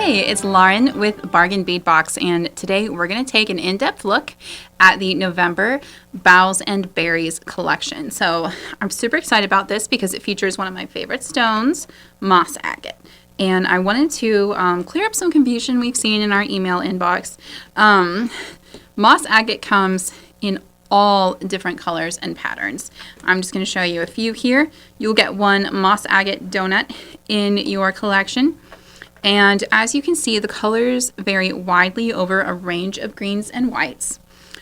Hey, it's Lauren with Bargain Bead Box, and today we're going to take an in-depth look at the November Boughs and Berries collection. So I'm super excited about this because it features one of my favorite stones, moss agate. And I wanted to clear up some confusion we've seen in our email inbox. Moss agate comes in all different colors and patterns. I'm just going to show you a few here. You'll get one moss agate donut in your collection. And as you can see, the colors vary widely over a range of greens and whites.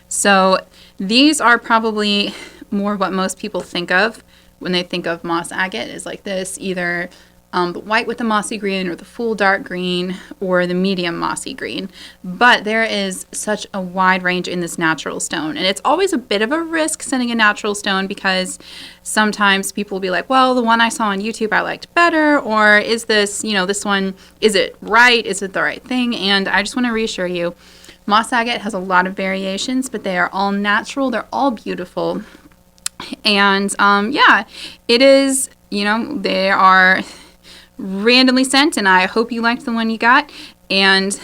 So these are probably more what most people think of when they think of moss agate, is like this, either the white with the mossy green or the full dark green or the medium mossy green. But there is such a wide range in this natural stone. And it's always a bit of a risk sending a natural stone because sometimes people will be like, well, the one I saw on YouTube I liked better, or is this, this one, is it right? Is it the right thing? And I just want to reassure you, moss agate has a lot of variations, but they are all natural. They're all beautiful. And it is, they are randomly sent, and I hope you liked the one you got. And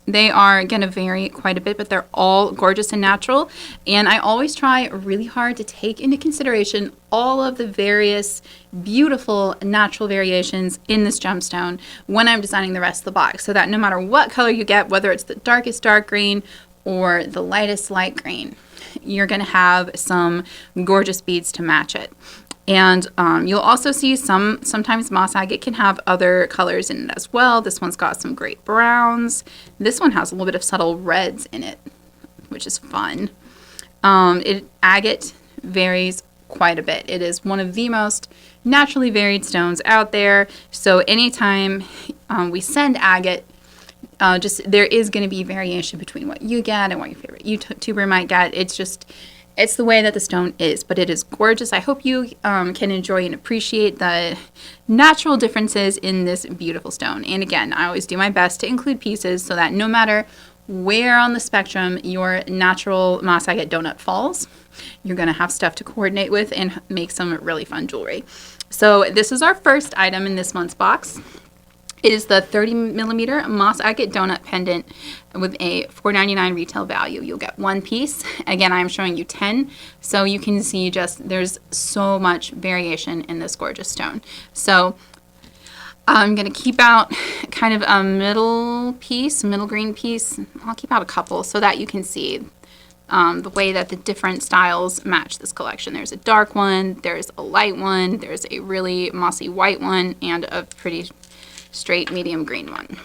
they are going to vary quite a bit, but they're all gorgeous and natural. And I always try really hard to take into consideration all of the various beautiful natural variations in this gemstone when I'm designing the rest of the box, so that no matter what color you get, whether it's the darkest dark green or the lightest light green, you're going to have some gorgeous beads to match it. And you'll also see sometimes moss agate can have other colors in it as well. This one's got some great browns. This one has a little bit of subtle reds in it, which is fun. Agate varies quite a bit. It is one of the most naturally varied stones out there. So anytime we send agate, there is going to be variation between what you get and what your favorite YouTuber might get. It's the way that the stone is, but it is gorgeous. I hope you can enjoy and appreciate the natural differences in this beautiful stone. And again, I always do my best to include pieces so that no matter where on the spectrum your natural moss agate donut falls, you're going to have stuff to coordinate with and make some really fun jewelry. So this is our first item in this month's box. It is the 30mm moss agate donut pendant with a $4.99 retail value. You'll get one piece. Again, I'm showing you 10, so you can see there's so much variation in this gorgeous stone. So I'm going to keep out kind of a middle green piece. I'll keep out a couple so that you can see the way that the different styles match this collection. There's a dark one, there's a light one, there's a really mossy white one, and a pretty straight medium green one.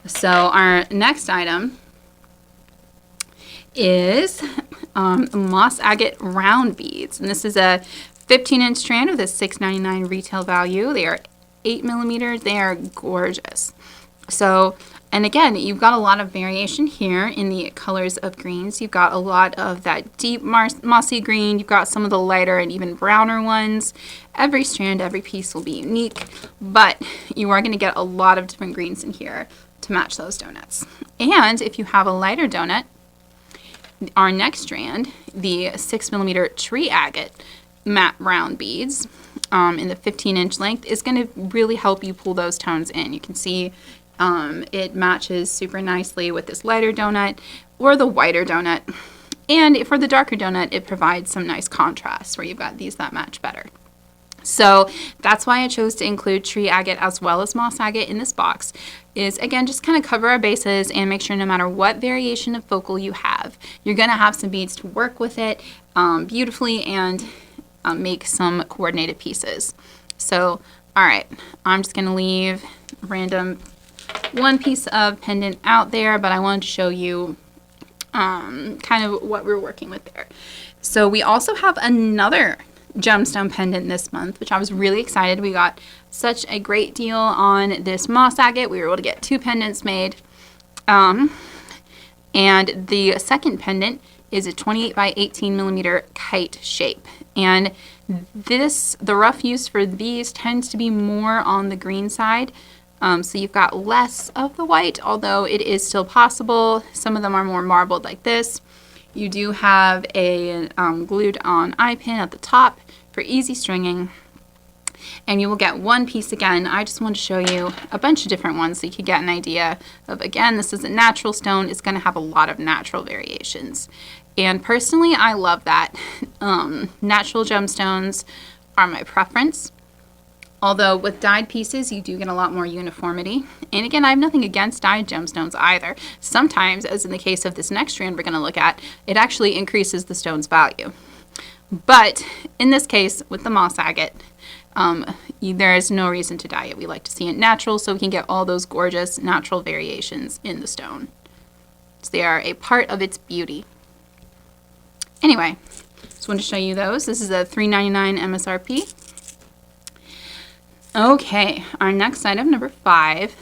So our next item is moss agate round beads, and this is a 15-inch strand with a $6.99 retail value. They are 8mm. They are gorgeous. So, and again, you've got a lot of variation here in the colors of greens. You've got a lot of that deep mossy green. You've got some of the lighter and even browner ones. Every strand, every piece will be unique, but you are going to get a lot of different greens in here to match those donuts. And if you have a lighter donut, our next strand, the 6mm tree agate matte round beads in the 15-inch length, is going to really help you pull those tones in. You can see it matches super nicely with this lighter donut or the whiter donut. And for the darker donut, it provides some nice contrast where you've got these that match better. So that's why I chose to include tree agate as well as moss agate in this box, is again, just kind of cover our bases and make sure no matter what variation of focal you have, you're going to have some beads to work with it beautifully and make some coordinated pieces. So, all right, I'm just going to leave random one piece of pendant out there, but I wanted to show you kind of what we're working with there. So we also have another gemstone pendant this month, which I was really excited. We got such a great deal on this moss agate. We were able to get 2 pendants made. And the second pendant is a 28 by 18mm kite shape. And the rough use for these tends to be more on the green side. So you've got less of the white, although it is still possible. Some of them are more marbled like this. You do have a glued on eye pin at the top for easy stringing. and you will get one piece again. I just wanted to show you a bunch of different ones so you could get an idea of, again, this is a natural stone. It's going to have a lot of natural variations. And personally, I love that. Natural gemstones are my preference. Although with dyed pieces, you do get a lot more uniformity. And again, I have nothing against dyed gemstones either. Sometimes, as in the case of this next strand we're going to look at, it actually increases the stone's value. But in this case, with the moss agate, there is no reason to dye it. We like to see it natural so we can get all those gorgeous natural variations in the stone. So they are a part of its beauty. Anyway, just wanted to show you those. This is a $3.99 MSRP. Okay, our next item, number 5.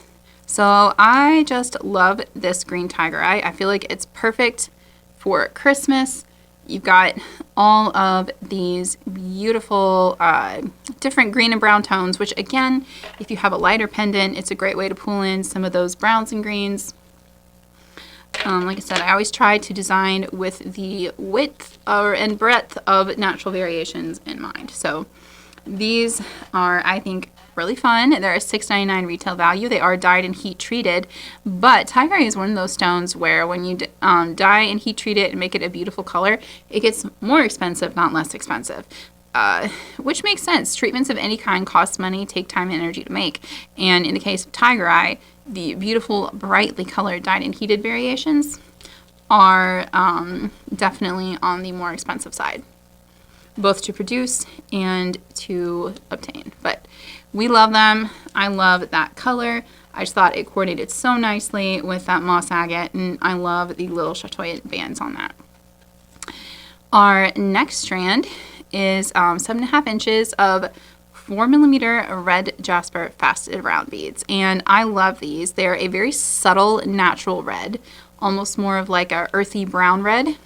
So I just love this green tiger eye. I feel like it's perfect for Christmas. You've got all of these beautiful different green and brown tones, which again, if you have a lighter pendant, it's a great way to pull in some of those browns and greens. Like I said, I always try to design with the width and breadth of natural variations in mind. So these are, I think, really fun. They're a $6.99 retail value. They are dyed and heat treated, but tiger eye is one of those stones where when you dye and heat treat it and make it a beautiful color, it gets more expensive, not less expensive. Which makes sense. Treatments of any kind cost money, take time and energy to make. And in the case of tiger eye, the beautiful, brightly colored dyed and heated variations are definitely on the more expensive side, both to produce and to obtain. But we love them. I love that color. I just thought it coordinated so nicely with that moss agate, and I love the little chatoyant bands on that. Our next strand is 7.5 inches of 4mm red jasper faceted round beads, and I love these. They're a very subtle natural red, almost more of like a earthy brown red,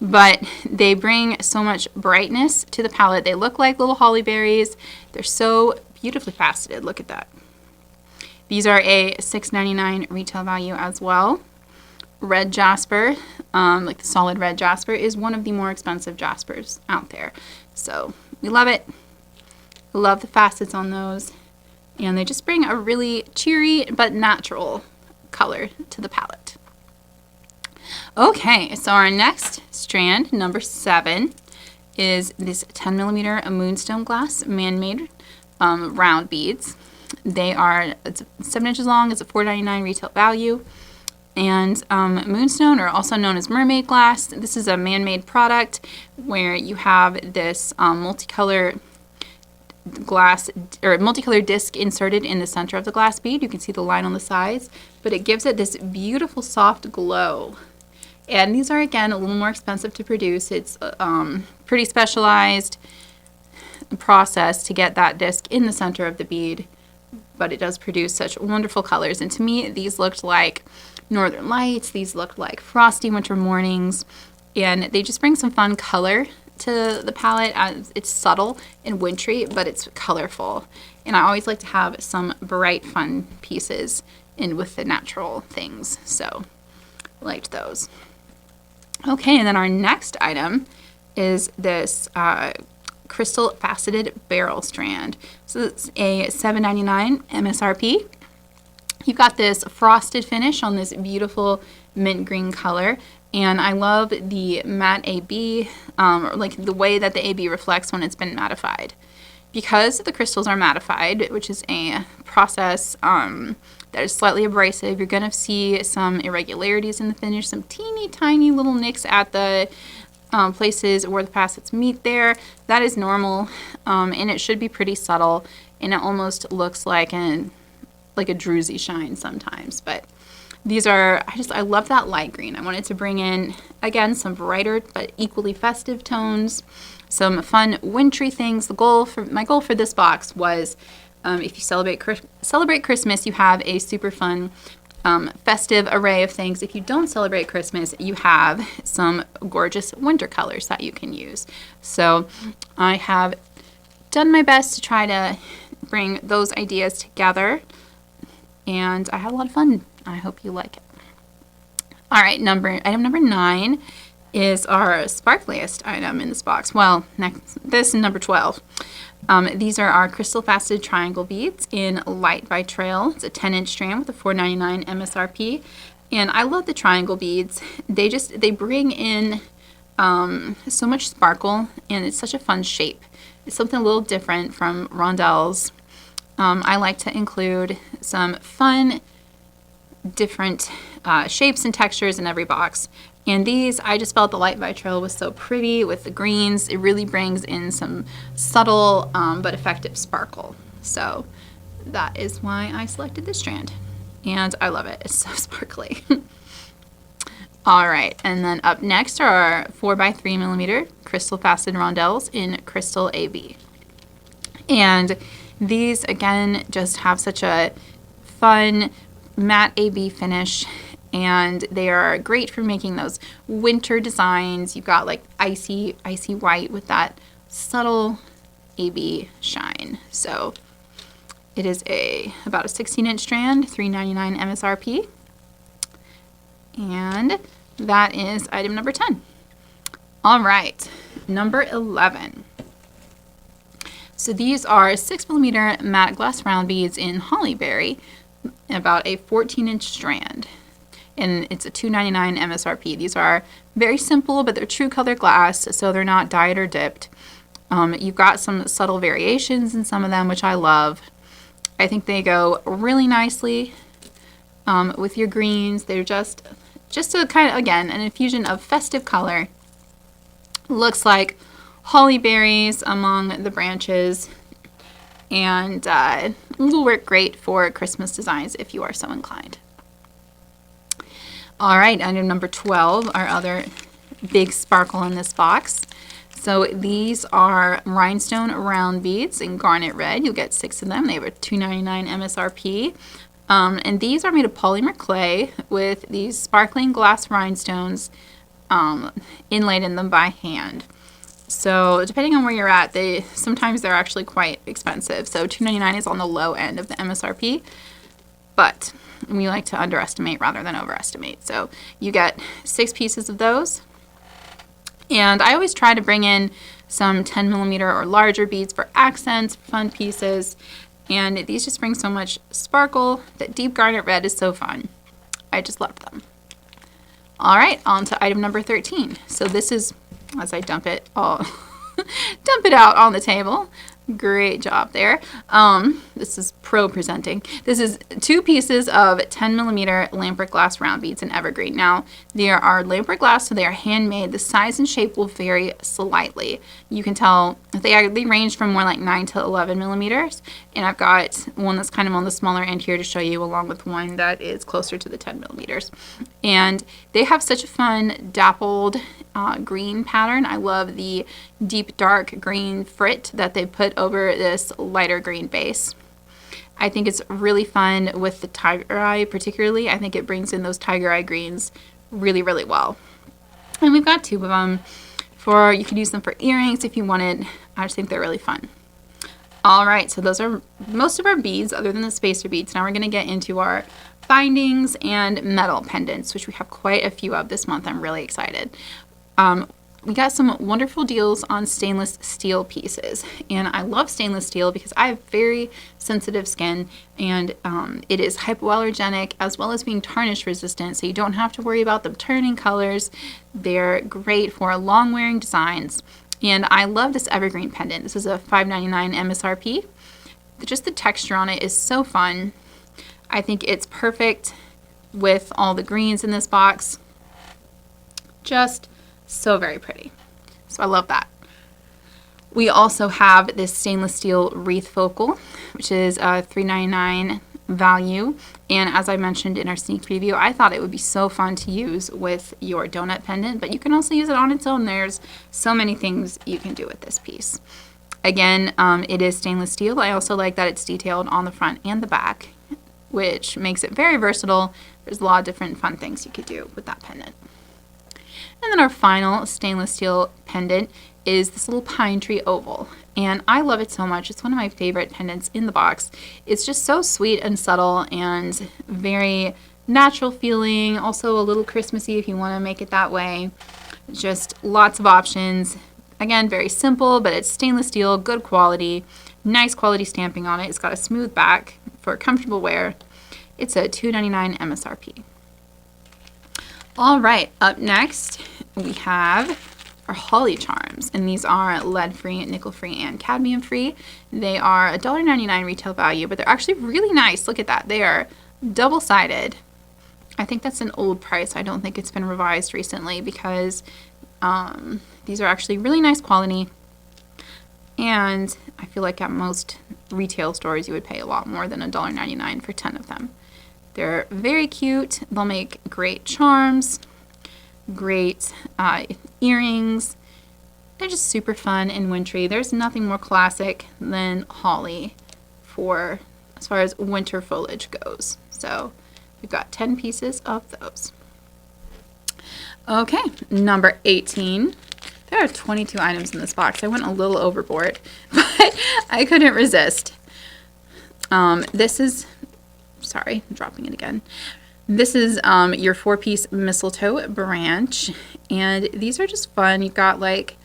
but they bring so much brightness to the palette. They look like little holly berries. They're so beautifully faceted. Look at that. These are a $6.99 retail value as well. Red jasper, like the solid red jasper, is one of the more expensive jaspers out there. So we love it. Love the facets on those. And they just bring a really cheery but natural color to the palette. Okay, so our next strand, number 7, is this 10mm moonstone glass man-made round beads. They are 7 inches long. It's a $4.99 retail value. And moonstone, or also known as mermaid glass, this is a man-made product where you have this multicolored glass or multicolored disc inserted in the center of the glass bead. You can see the line on the sides, but it gives it this beautiful soft glow. And these are, again, a little more expensive to produce. It's pretty specialized process to get that disc in the center of the bead, but it does produce such wonderful colors. And to me, these looked like northern lights. These looked like frosty winter mornings, and they just bring some fun color to the palette. It's subtle and wintry, but it's colorful. And I always like to have some bright, fun pieces in with the natural things. So I liked those. Okay, and then our next item is this crystal faceted barrel strand. So it's a $7.99 MSRP. You've got this frosted finish on this beautiful mint green color, and I love the matte AB, like the way that the AB reflects when it's been mattified. Because the crystals are mattified, which is a process that is slightly abrasive, you're going to see some irregularities in the finish, some teeny tiny little nicks at the places where the facets meet there. That is normal, and it should be pretty subtle, and it almost looks like a druzy shine sometimes. But these are, I love that light green. I wanted to bring in, again, some brighter but equally festive tones, some fun wintry things. My goal for this box was, if you celebrate Christmas, you have a super fun festive array of things. If you don't celebrate Christmas, you have some gorgeous winter colors that you can use. So I have done my best to try to bring those ideas together, and I had a lot of fun. I hope you like it. All right, item number 9 is our sparkliest item in this box. Well, this is number 12. These are our crystal faceted triangle beads in Light by Trail. It's a 10-inch strand with a $4.99 MSRP. And I love the triangle beads. They bring in so much sparkle, and it's such a fun shape. It's something a little different from rondelles. I like to include some fun, different shapes and textures in every box. And these, I just felt the Light by Trail was so pretty with the greens. It really brings in some subtle but effective sparkle. So that is why I selected this strand. And I love it. It's so sparkly. All right, and then up next are our 4x3mm crystal faceted rondelles in Crystal AB. And these, again, just have such a fun matte AB finish, and they are great for making those winter designs. You've got like icy white with that subtle AB shine. So it is about a 16-inch strand, $3.99 MSRP. And that is item number 10. All right, number 11. So these are 6mm matte glass round beads in Hollyberry, about a 14-inch strand. And it's a $2.99 MSRP. These are very simple, but they're true color glass, so they're not dyed or dipped. You've got some subtle variations in some of them, which I love. I think they go really nicely with your greens. They're just a kind of, again, an infusion of festive color. Looks like holly berries among the branches, and will work great for Christmas designs if you are so inclined. All right, item number 12, our other big sparkle in this box. So these are rhinestone round beads in garnet red. You'll get 6 of them. They have a $2.99 MSRP. And these are made of polymer clay with these sparkling glass rhinestones inlaid in them by hand. So depending on where you're at, sometimes they're actually quite expensive. So $2.99 is on the low end of the MSRP, but we like to underestimate rather than overestimate. So you get 6 pieces of those. And I always try to bring in some 10mm or larger beads for accents, fun pieces. And these just bring so much sparkle. That deep garnet red is so fun. I just love them. All right, on to item number 13. So this is, as I dump it out on the table. Great job there. This is pro presenting. This is 2 pieces of 10mm lamprey glass round beads in evergreen. Now, they are lamprey glass, so they are handmade. The size and shape will vary slightly. You can tell they range from more like 9 to 11mm, and I've got one that's kind of on the smaller end here to show you, along with one that is closer to the 10mm. And they have such a fun dappled green pattern. I love the deep dark green frit that they put over this lighter green base. I think it's really fun with the tiger eye particularly. I think it brings in those tiger eye greens really, really well. And we've got 2 of them. You could use them for earrings if you wanted. I just think they're really fun. All right, so those are most of our beads other than the spacer beads. Now we're going to get into our bindings and metal pendants, which we have quite a few of this month. I'm really excited. We got some wonderful deals on stainless steel pieces, and I love stainless steel because I have very sensitive skin, and it is hypoallergenic as well as being tarnish resistant, so you don't have to worry about them turning colors. They're great for long wearing designs, and I love this evergreen pendant. This is a $5.99 MSRP. Just the texture on it is so fun. I think it's perfect with all the greens in this box. Just so very pretty. So I love that. We also have this stainless steel wreath focal, which is a $3.99 value. And as I mentioned in our sneak preview, I thought it would be so fun to use with your donut pendant, but you can also use it on its own. There's so many things you can do with this piece. Again, it is stainless steel. I also like that it's detailed on the front and the back, which makes it very versatile. There's a lot of different fun things you could do with that pendant. And then our final stainless steel pendant is this little pine tree oval. And I love it so much. It's one of my favorite pendants in the box. It's just so sweet and subtle and very natural feeling. Also a little Christmassy if you want to make it that way. Just lots of options. Again, very simple, but it's stainless steel, good quality, nice quality stamping on it. It's got a smooth back for comfortable wear. It's a $2.99 MSRP. All right, up next we have our Holly charms, and these are lead-free, nickel-free, and cadmium-free. They are a $1.99 retail value, but they're actually really nice. Look at that. They are double-sided. I think that's an old price. I don't think it's been revised recently because these are actually really nice quality, and I feel like at most retail stores you would pay a lot more than $1.99 for 10 of them. They're very cute. They'll make great charms, great earrings. They're just super fun and wintry. There's nothing more classic than holly for as far as winter foliage goes. So we've got 10 pieces of those. Okay, number 18. There are 22 items in this box. I went a little overboard, but I couldn't resist. This is, sorry, I'm dropping it again. This is your 4-piece mistletoe branch, and these are just fun. You've got like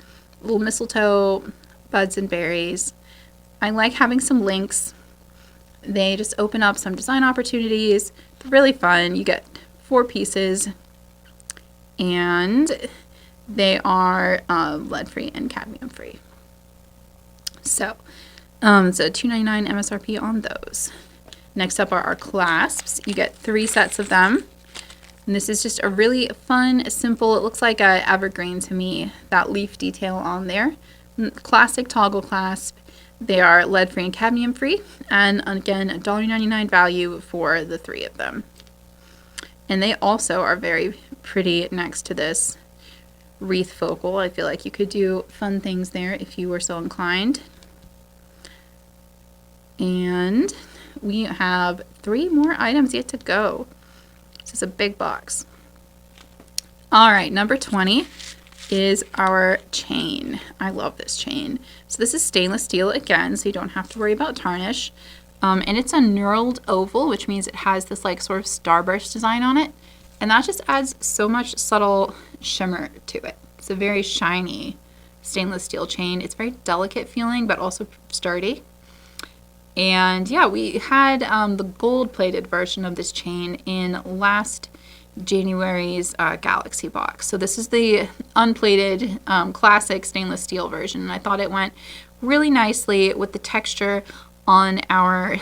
little mistletoe buds and berries. I like having some links. They just open up some design opportunities. They're really fun. You get 4 pieces, and they are lead-free and cadmium-free. So it's a $2.99 MSRP on those. Next up are our clasps. You get 3 sets of them. And this is just a really fun, simple, it looks like a evergreen to me, that leaf detail on there. Classic toggle clasp. They are lead-free and cadmium-free. And again, a $1.99 value for the 3 of them. And they also are very pretty next to this wreath focal. I feel like you could do fun things there if you were so inclined. And we have 3 more items yet to go. This is a big box. All right, number 20 is our chain. I love this chain. So this is stainless steel again, so you don't have to worry about tarnish. And it's a knurled oval, which means it has this like sort of starburst design on it. And that just adds so much subtle shimmer to it. It's a very shiny stainless steel chain. It's very delicate feeling, but also sturdy. And yeah, we had the gold-plated version of this chain in last January's Galaxy box. So this is the unplated classic stainless steel version. And I thought it went really nicely with the texture on our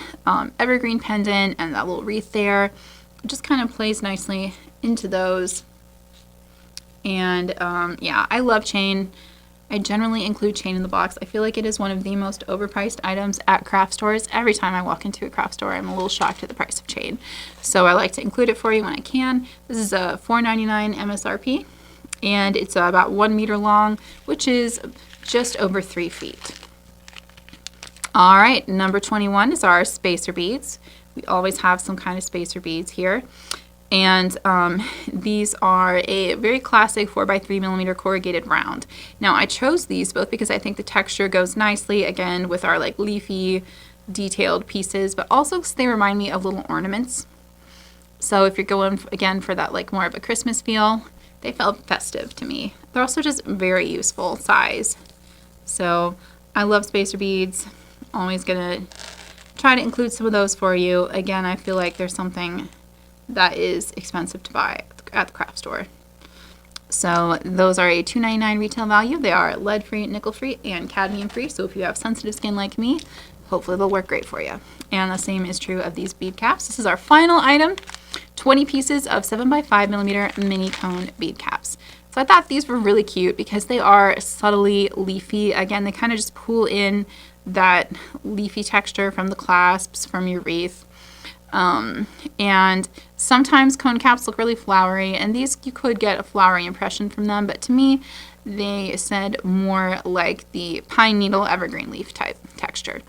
evergreen pendant and that little wreath there. It just kind of plays nicely into those. And yeah, I love chain. I generally include chain in the box. I feel like it is one of the most overpriced items at craft stores. Every time I walk into a craft store, I'm a little shocked at the price of chain. So I like to include it for you when I can. This is a $4.99 MSRP, and it's about 1 meter long, which is just over 3 feet. All right, number 21 is our spacer beads. We always have some kind of spacer beads here. And these are a very classic 4x3 millimeter corrugated round. Now I chose these both because I think the texture goes nicely again with our like leafy detailed pieces, but also because they remind me of little ornaments. So if you're going again for that like more of a Christmas feel, they felt festive to me. They're also just very useful size. So I love spacer beads. Always gonna try to include some of those for you. Again, I feel like there's something that is expensive to buy at the craft store. So those are a $2.99 retail value. They are lead-free, nickel-free, and cadmium-free. So if you have sensitive skin like me, hopefully they'll work great for you. And the same is true of these bead caps. This is our final item, 20 pieces of 7x5 millimeter mini cone bead caps. So I thought these were really cute because they are subtly leafy. Again, they kind of just pull in that leafy texture from the clasps, from your wreath. And sometimes cone caps look really flowery, and these you could get a flowery impression from them, but to me they said more like the pine needle evergreen leaf type texture.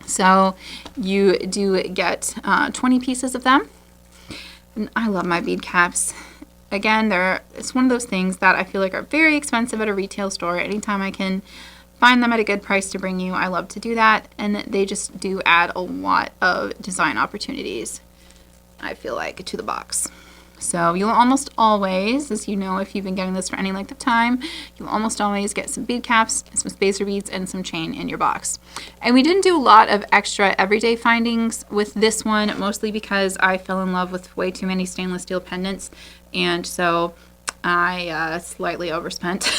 So you do get 20 pieces of them. And I love my bead caps. Again, it's one of those things that I feel like are very expensive at a retail store. Anytime I can find them at a good price to bring you, I love to do that, and they just do add a lot of design opportunities, I feel like, to the box. So you'll almost always, as you know, if you've been getting this for any length of time, you'll almost always get some bead caps, some spacer beads, and some chain in your box. And we didn't do a lot of extra everyday findings with this one, mostly because I fell in love with way too many stainless steel pendants. And so I slightly overspent,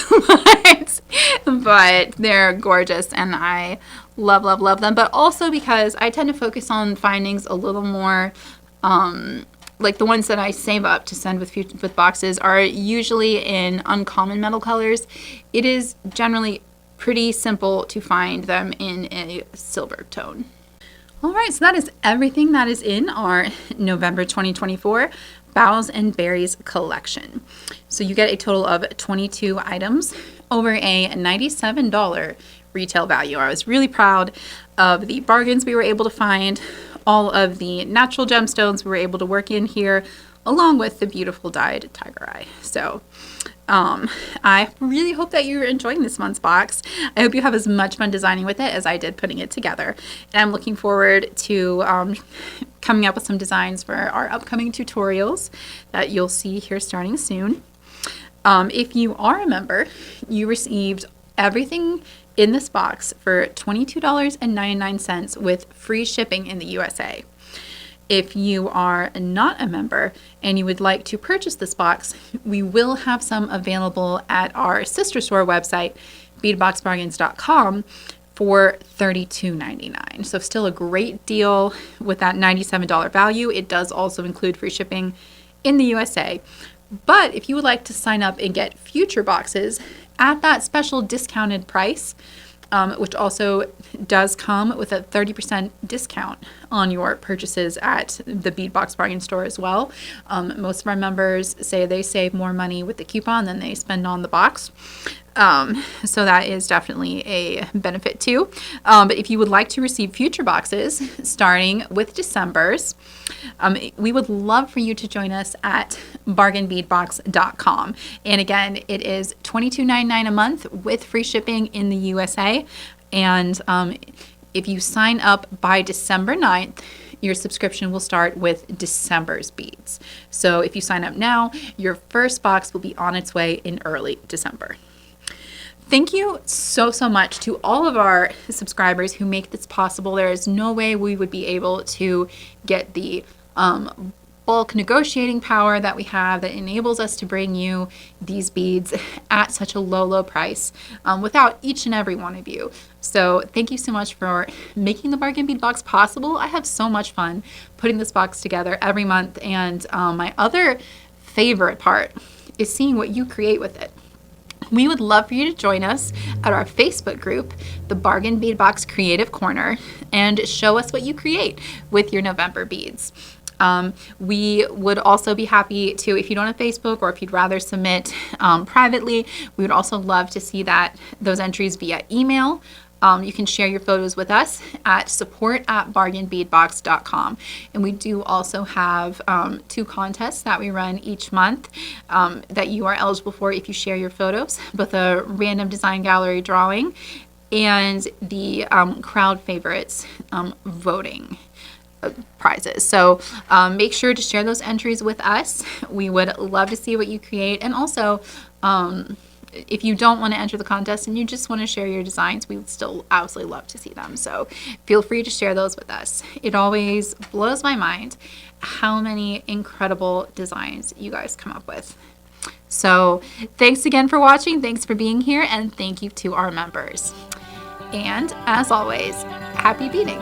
but they're gorgeous and I love, love, love them. But also because I tend to focus on findings a little more, like the ones that I save up to send with boxes are usually in uncommon metal colors. It is generally pretty simple to find them in a silver tone. All right, so that is everything that is in our November 2024 Boughs and Berries collection. So you get a total of 22 items over a $97 retail value. I was really proud of the bargains we were able to find, all of the natural gemstones we were able to work in here, along with the beautiful dyed tiger eye. So I really hope that you're enjoying this month's box. I hope you have as much fun designing with it as I did putting it together. And I'm looking forward to coming up with some designs for our upcoming tutorials that you'll see here starting soon. If you are a member, you received everything in this box for $22.99 with free shipping in the USA. If you are not a member and you would like to purchase this box, we will have some available at our sister store website, beadboxbargains.com, for $32.99. So still a great deal with that $97 value. It does also include free shipping in the USA. But if you would like to sign up and get future boxes at that special discounted price, which also does come with a 30% discount on your purchases at the Beadbox Bargain Store as well. Most of our members say they save more money with the coupon than they spend on the box. So that is definitely a benefit too. But if you would like to receive future boxes starting with December's, we would love for you to join us at bargainbeadbox.com. And again, it is $22.99 a month with free shipping in the USA. And if you sign up by December 9th, your subscription will start with December's beads. So if you sign up now, your first box will be on its way in early December. Thank you so much to all of our subscribers who make this possible. There is no way we would be able to get the bulk negotiating power that we have that enables us to bring you these beads at such a low price without each and every one of you. So thank you so much for making the Bargain Bead Box possible. I have so much fun putting this box together every month, and my other favorite part is seeing what you create with it. We would love for you to join us at our Facebook group, the Bargain Bead Box Creative Corner, and show us what you create with your November beads. We would also be happy to, if you don't have Facebook or if you'd rather submit privately, we would also love to see those entries via email. You can share your photos with us at support@bargainbeadbox.com. And we do also have 2 contests that we run each month that you are eligible for if you share your photos, both a random design gallery drawing and the crowd favorites voting prizes. So make sure to share those entries with us. We would love to see what you create. And also, if you don't want to enter the contest and you just want to share your designs, we would still absolutely love to see them. So feel free to share those with us. It always blows my mind how many incredible designs you guys come up with. So thanks again for watching. Thanks for being here. And thank you to our members. And as always, happy beading.